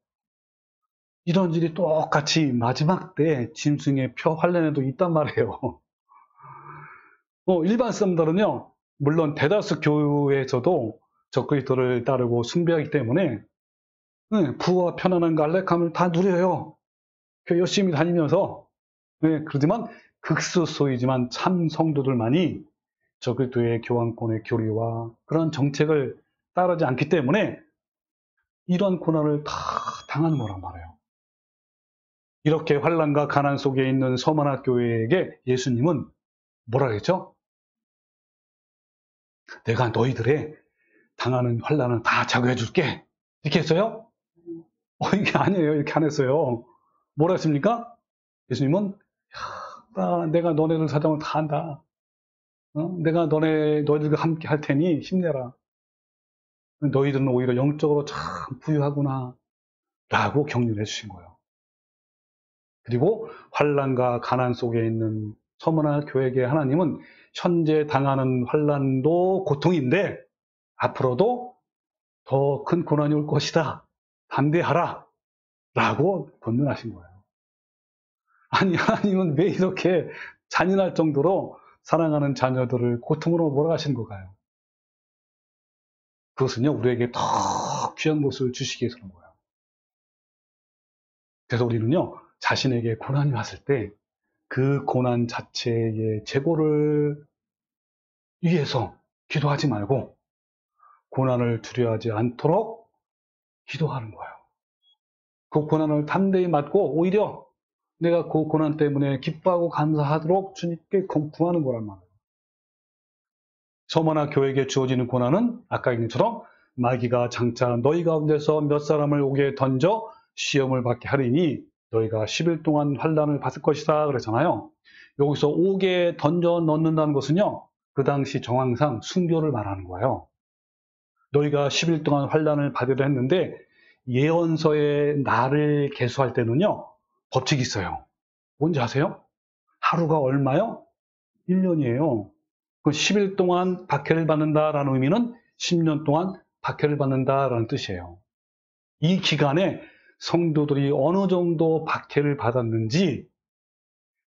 이런 일이 똑같이 마지막 때 짐승의 표 환란에도 있단 말이에요. 일반 사람들은요, 물론 대다수 교회에서도 적그리스도를 따르고 숭배하기 때문에 부와 편안함과 안락함을 다 누려요. 교회 열심히 다니면서. 그렇지만 극소수이지만 참 성도들만이 적그리스도의 교황권의 교리와 그런 정책을 따르지 않기 때문에 이런 고난을 다 당하는 거란 말이에요. 이렇게 환난과 가난 속에 있는 서머나 교회에게 예수님은 뭐라 그랬죠? 내가 너희들의 당하는 환난은 다 자교해 줄게. 이렇게 했어요? 이게 아니에요. 이렇게 안 했어요. 뭐라 했습니까? 예수님은 내가 너네들 사정을 다 안다. 내가 너희들과 함께 할 테니 힘내라. 너희들은 오히려 영적으로 참 부유하구나. 라고 격려해 주신 거예요. 그리고 환난과 가난 속에 있는 서머나 교회에게 하나님은 현재 당하는 환난도 고통인데 앞으로도 더 큰 고난이 올 것이다. 담대하라. 라고 권면하신 거예요. 아니, 하나님은 왜 이렇게 잔인할 정도로 사랑하는 자녀들을 고통으로 몰아가시는 걸까요? 그것은요, 우리에게 더 귀한 것을 주시기 위해서 그런 거예요. 그래서 우리는요, 자신에게 고난이 왔을 때 그 고난 자체의 재고를 위해서 기도하지 말고 고난을 두려워하지 않도록 기도하는 거예요. 그 고난을 담대히 맞고 오히려 내가 그 고난 때문에 기뻐하고 감사하도록 주님께 구하는 거란 말이에요. 서머나 교회에게 주어지는 고난은 아까 얘기한 것처럼 마귀가 장차 너희 가운데서 몇 사람을 옥에 던져 시험을 받게 하리니 너희가 10일 동안 환난을 받을 것이다 그랬잖아요. 여기서 옥에 던져 넣는다는 것은요, 그 당시 정황상 순교를 말하는 거예요. 너희가 10일 동안 환난을 받으려 했는데 예언서의 날을 계수할 때는요, 법칙이 있어요. 뭔지 아세요? 하루가 얼마요? 1년이에요. 그 10일 동안 박해를 받는다라는 의미는 10년 동안 박해를 받는다라는 뜻이에요. 이 기간에 성도들이 어느 정도 박해를 받았는지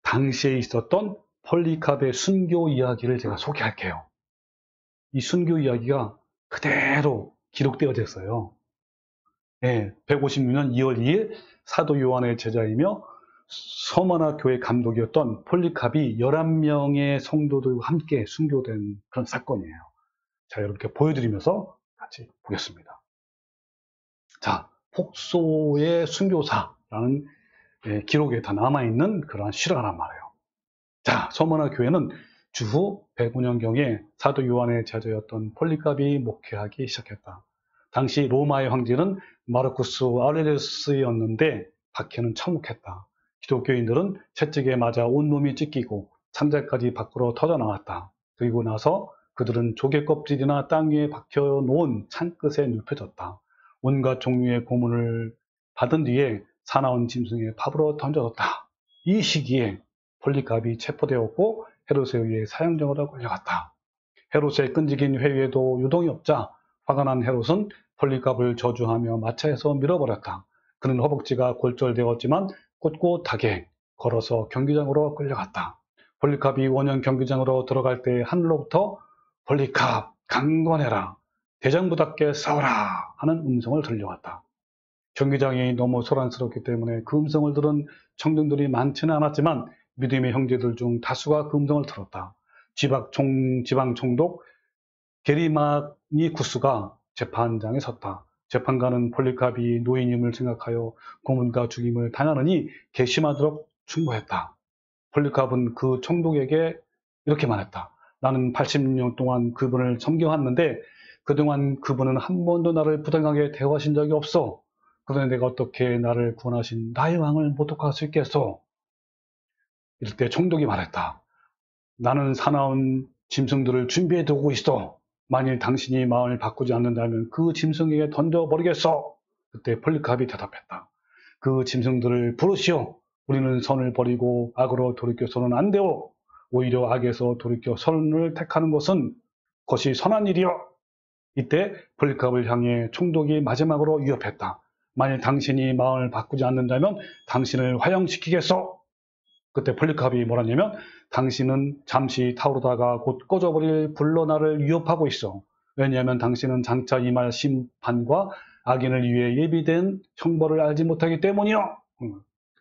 당시에 있었던 폴리캅의 순교 이야기를 제가 소개할게요. 이 순교 이야기가 그대로 기록되어져 있어요. 156년 2월 2일 사도 요한의 제자이며 서머나 교회 감독이었던 폴리캅이 11명의 성도들과 함께 순교된 그런 사건이에요. 자, 여러분께 보여드리면서 같이 보겠습니다. 자, 폭소의 순교사라는 기록에 다 남아있는 그러한 실화란 말이에요. 자, 서머나 교회는 주후 105년경에 사도 요한의 제자였던 폴리캅이 목회하기 시작했다. 당시 로마의 황제는 마르쿠스 아우렐리우스였는데 박해는 참혹했다. 기독교인들은 채찍에 맞아 온몸이 찢기고 창자까지 밖으로 터져나왔다. 그리고 나서 그들은 조개 껍질이나 땅 위에 박혀놓은 창끝에 눕혀졌다. 온갖 종류의 고문을 받은 뒤에 사나운 짐승의 팝으로 던져졌다. 이 시기에 폴리캅이 체포되었고 헤롯에 의해 사형정으로 끌려갔다. 헤롯의 끈질긴 회유에도 유동이 없자 화가 난 헤롯은 폴리캅을 저주하며 마차에서 밀어버렸다. 그는 허벅지가 골절되었지만 꼿꼿하게 걸어서 경기장으로 끌려갔다. 폴리캅이 원형 경기장으로 들어갈 때 하늘로부터 폴리캅 강건해라, 대장부답게 싸워라 하는 음성을 들려왔다. 경기장이 너무 소란스럽기 때문에 그 음성을 들은 청중들이 많지는 않았지만 믿음의 형제들 중 다수가 그 음성을 들었다. 지방 총독 게리마니 구스가 재판장에 섰다. 재판관은 폴리캅이 노인임을 생각하여 고문과 죽임을 당하느니 괘씸하도록 충고했다. 폴리캅은 그 총독에게 이렇게 말했다. 나는 80년 동안 그분을 섬겨왔는데 그동안 그분은 한 번도 나를 부당하게 대하신 적이 없어. 그런데 내가 어떻게 나를 구원하신 나의 왕을 모독할 수 있겠소? 이럴 때 총독이 말했다. 나는 사나운 짐승들을 준비해 두고 있어. 만일 당신이 마음을 바꾸지 않는다면 그 짐승에게 던져버리겠어. 그때 폴리캅이 대답했다. 그 짐승들을 부르시오. 우리는 선을 버리고 악으로 돌이켜서는 안 되오. 오히려 악에서 돌이켜 선을 택하는 것이 선한 일이요. 이때 폴리카프를 향해 총독이 마지막으로 위협했다. 만일 당신이 마음을 바꾸지 않는다면 당신을 화형시키겠소. 그때 폴리카프이 뭐라냐면 당신은 잠시 타오르다가 곧 꺼져버릴 불로 나를 위협하고 있어. 왜냐하면 당신은 장차 임할 심판과 악인을 위해 예비된 형벌을 알지 못하기 때문이요.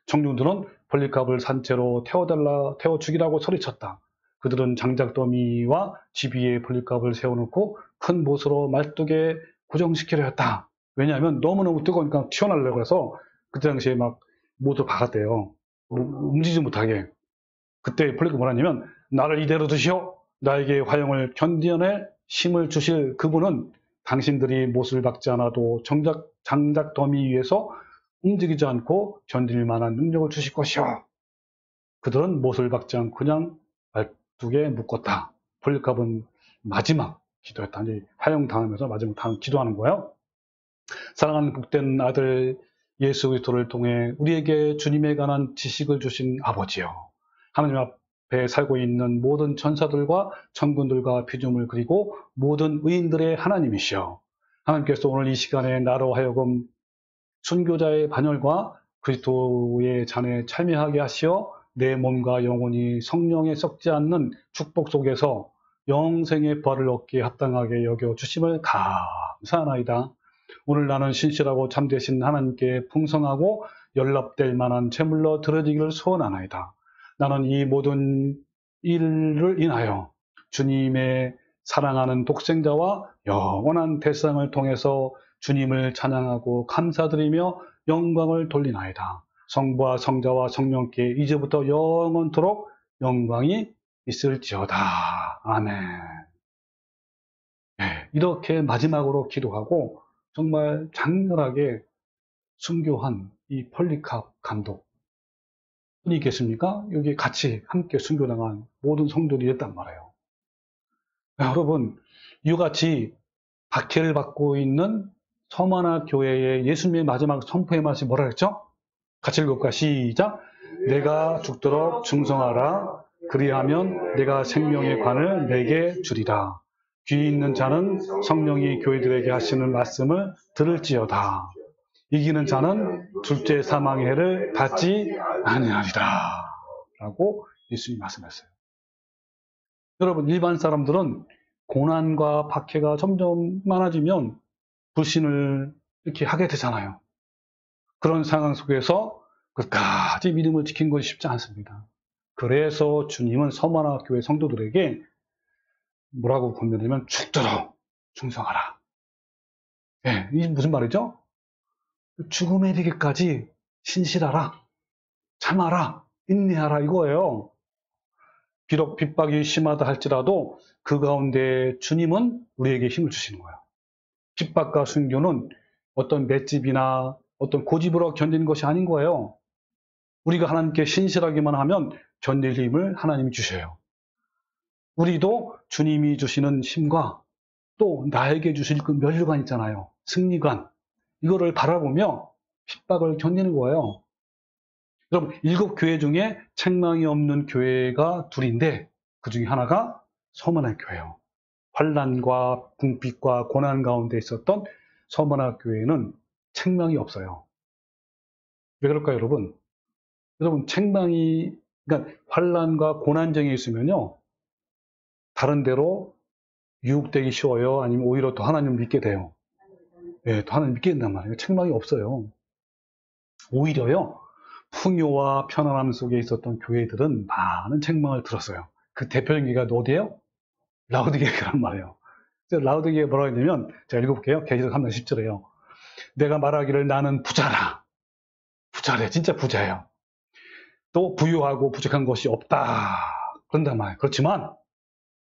청중들은 폴리카프를 산채로 태워 죽이라고 소리쳤다. 그들은 장작더미와 집 위에 폴리카프를 세워놓고 큰 못으로 말뚝에 고정시키려 했다. 왜냐하면 너무너무 뜨거우니까 튀어나오려고 해서 그때 당시에 막 못을 박았대요. 움직이지 못하게. 그때 폴리카프가 뭐라냐면 나를 이대로 두시오. 나에게 화형을 견뎌낼 힘을 주실 그분은 당신들이 못을 박지 않아도 장작 더미 위에서 움직이지 않고 견딜 만한 능력을 주실 것이오. 그들은 못을 박지 않고 그냥 말뚝에 묶었다. 폴리카프는 마지막 기도했다. 화형 당하면서 마지막 기도하는 거예요. 사랑하는 복된 아들 예수 그리스도를 통해 우리에게 주님에 관한 지식을 주신 아버지요. 하나님 앞에 살고 있는 모든 천사들과 천군들과 피조물 그리고 모든 의인들의 하나님이시여. 하나님께서 오늘 이 시간에 나로 하여금 순교자의 반열과 그리스도의 잔에 참여하게 하시어 내 몸과 영혼이 성령에 썩지 않는 축복 속에서 영생의 부활을 얻기에 합당하게 여겨 주심을 감사하나이다. 오늘 나는 신실하고 참되신 하나님께 풍성하고 연락될 만한 제물로 드려지기를 소원하나이다. 나는 이 모든 일을 인하여 주님의 사랑하는 독생자와 영원한 대상을 통해서 주님을 찬양하고 감사드리며 영광을 돌리나이다. 성부와 성자와 성령께 이제부터 영원토록 영광이 있을지어다. 아멘. 네, 이렇게 마지막으로 기도하고 정말 장렬하게 순교한 이 폴리카프 감독 분이 계십니까? 여기 같이 함께 순교당한 모든 성도들이 있단 말이에요. 여러분, 이와 같이 박해를 받고 있는 서머나 교회의 예수님의 마지막 선포의 말씀이 뭐라 그랬죠? 같이 읽어볼까? 시작! 내가 죽도록 충성하라. 그리하면 내가 생명의 관을 내게 주리라. 귀 있는 자는 성령이 교회들에게 하시는 말씀을 들을지어다. 이기는 자는 둘째 사망의 해를 받지 아니하리라. 라고 예수님이 말씀했어요. 여러분, 일반 사람들은 고난과 박해가 점점 많아지면 불신을 이렇게 하게 되잖아요. 그런 상황 속에서 끝까지 믿음을 지킨 것이 쉽지 않습니다. 그래서 주님은 서머나 교회 성도들에게 뭐라고 권면하냐면 죽도록 충성하라. 네, 이게 무슨 말이죠? 죽음에 이르기까지 신실하라, 참아라, 인내하라 이거예요. 비록 핍박이 심하다 할지라도 그 가운데 주님은 우리에게 힘을 주시는 거예요. 핍박과 순교는 어떤 맷집이나 어떤 고집으로 견디는 것이 아닌 거예요. 우리가 하나님께 신실하기만 하면 견딜 힘을 하나님이 주셔요. 우리도 주님이 주시는 힘과 또 나에게 주실 그 면류관 있잖아요. 승리관. 이거를 바라보며 핍박을 견디는 거예요. 여러분, 7교회 중에 책망이 없는 교회가 둘인데 그 중에 하나가 서머나 교회예요. 환난과 궁핍과 고난 가운데 있었던 서머나 교회는 책망이 없어요. 왜 그럴까요, 여러분? 여러분, 그러니까 환난과 고난정이 있으면요, 다른 데로 유혹되기 쉬워요? 아니면 오히려 더 하나님을 믿게 돼요? 네, 더 하나님 믿게 된단 말이에요. 책망이 없어요. 오히려요, 풍요와 편안함 속에 있었던 교회들은 많은 책망을 들었어요. 그 대표적인 교회가 어디예요? 라우디게이란 말이에요. 라우디게이가 뭐라고 했냐면, 제가 읽어볼게요. 계시록 3장 10절에요. 내가 말하기를 나는 부자라. 부자래. 진짜 부자예요. 또 부유하고 부족한 것이 없다. 그런단 말이에요. 그렇지만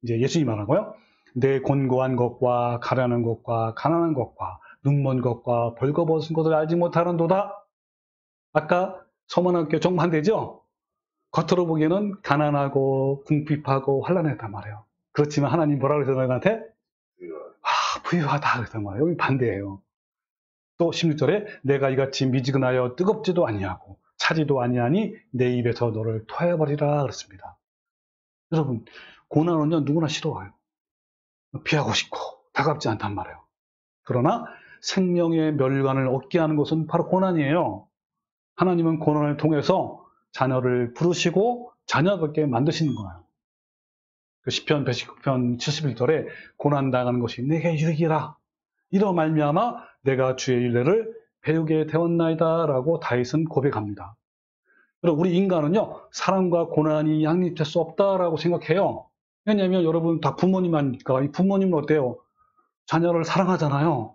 이제 예수님이 말하고요. 내 곤고한 것과 가련한 것과 가난한 것과 눈먼 것과 벌거벗은 것을 알지 못하는도다. 아까 서머나교회 정반대죠? 겉으로 보기에는 가난하고 궁핍하고 환난했단 말이에요. 그렇지만 하나님 뭐라고 그러세요? 너희한테? 부유하다 그랬단 말이에요. 여기 반대예요. 또 16절에 내가 이같이 미지근하여 뜨겁지도 아니하고 차지도 아니하니 내 입에서 너를 토해버리라 그랬습니다. 여러분, 고난은요 누구나 싫어해요. 피하고 싶고 다갑지 않단 말이에요. 그러나 생명의 멸관을 얻게 하는 것은 바로 고난이에요. 하나님은 고난을 통해서 자녀를 부르시고 자녀답게 만드시는 거예요. 그 시편 119편 71절에 고난 당하는 것이 내게 유익이라. 이로 말미암아 내가 주의 윤례를 배우게 되었나이다라고 다윗은 고백합니다. 그리고 우리 인간은요, 사랑과 고난이 양립될 수 없다라고 생각해요. 왜냐하면 여러분 다 부모님 아닙니까? 이 부모님은 어때요? 자녀를 사랑하잖아요.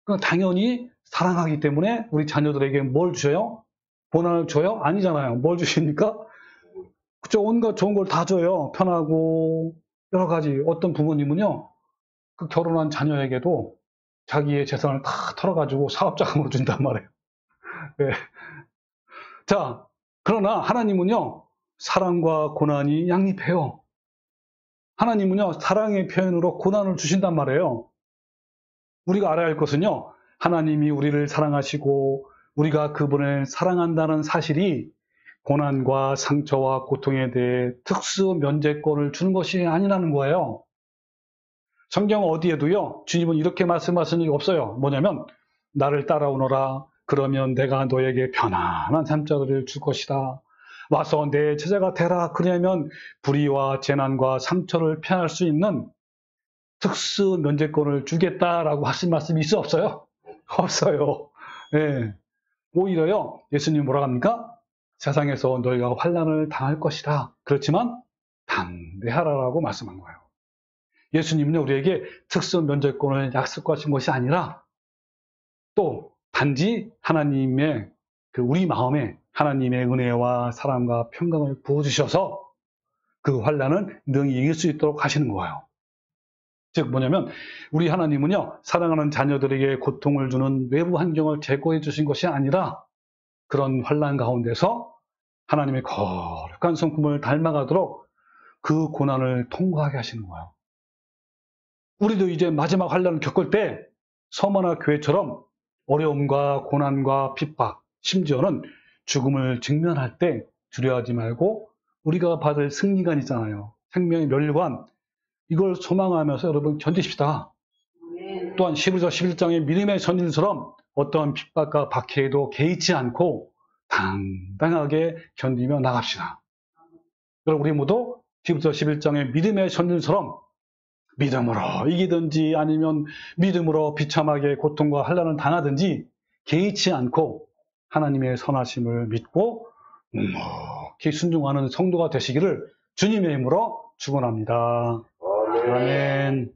그러니까 당연히 사랑하기 때문에 우리 자녀들에게 뭘 주셔요? 고난을 줘요? 아니잖아요. 뭘 주십니까? 그쵸? 온갖 좋은 걸 다 줘요. 편하고 여러 가지. 어떤 부모님은요, 그 결혼한 자녀에게도 자기의 재산을 다 털어가지고 사업자금으로 준단 말이에요. 네. 자, 그러나 하나님은요, 사랑과 고난이 양립해요. 하나님은요, 사랑의 표현으로 고난을 주신단 말이에요. 우리가 알아야 할 것은요, 하나님이 우리를 사랑하시고 우리가 그분을 사랑한다는 사실이 고난과 상처와 고통에 대해 특수 면제권을 주는 것이 아니라는 거예요. 성경 어디에도요, 주님은 이렇게 말씀하신 적이 없어요. 뭐냐면, 나를 따라오너라. 그러면 내가 너에게 편안한 잠자리를 줄 것이다. 와서 내 제자가 되라. 그러면 불의와 재난과 상처를 피할 수 있는 특수 면제권을 주겠다라고 하신 말씀이 있어 없어요? 없어요. 예. 오히려요, 예수님 뭐라고 합니까? 세상에서 너희가 환난을 당할 것이다. 그렇지만 담대하라라고 말씀한 거예요. 예수님은요, 우리에게 특수 면제권을 약속하신 것이 아니라 또 단지 하나님의 우리 마음에 하나님의 은혜와 사랑과 평강을 부어주셔서 그 환난은 능히 이길 수 있도록 하시는 거예요. 즉 뭐냐면 우리 하나님은요, 사랑하는 자녀들에게 고통을 주는 외부 환경을 제거해 주신 것이 아니라 그런 환난 가운데서 하나님의 거룩한 성품을 닮아가도록 그 고난을 통과하게 하시는 거예요. 우리도 이제 마지막 환난을 겪을 때 서머나 교회처럼 어려움과 고난과 핍박, 심지어는 죽음을 직면할 때 두려워하지 말고 우리가 받을 승리관 있잖아요. 생명의 멸관, 이걸 소망하면서 여러분 견디십시다. 또한 히브리서 11장의 믿음의 선진처럼 어떠한 핍박과 박해에도 개의치 않고 당당하게 견디며 나갑시다. 여러분 우리 모두 히브리서 11장의 믿음의 선진처럼 믿음으로 이기든지 아니면 믿음으로 비참하게 고통과 환난을 당하든지 개의치 않고 하나님의 선하심을 믿고 묵묵히 순종하는 성도가 되시기를 주님의 이름으로 축원합니다. 아멘.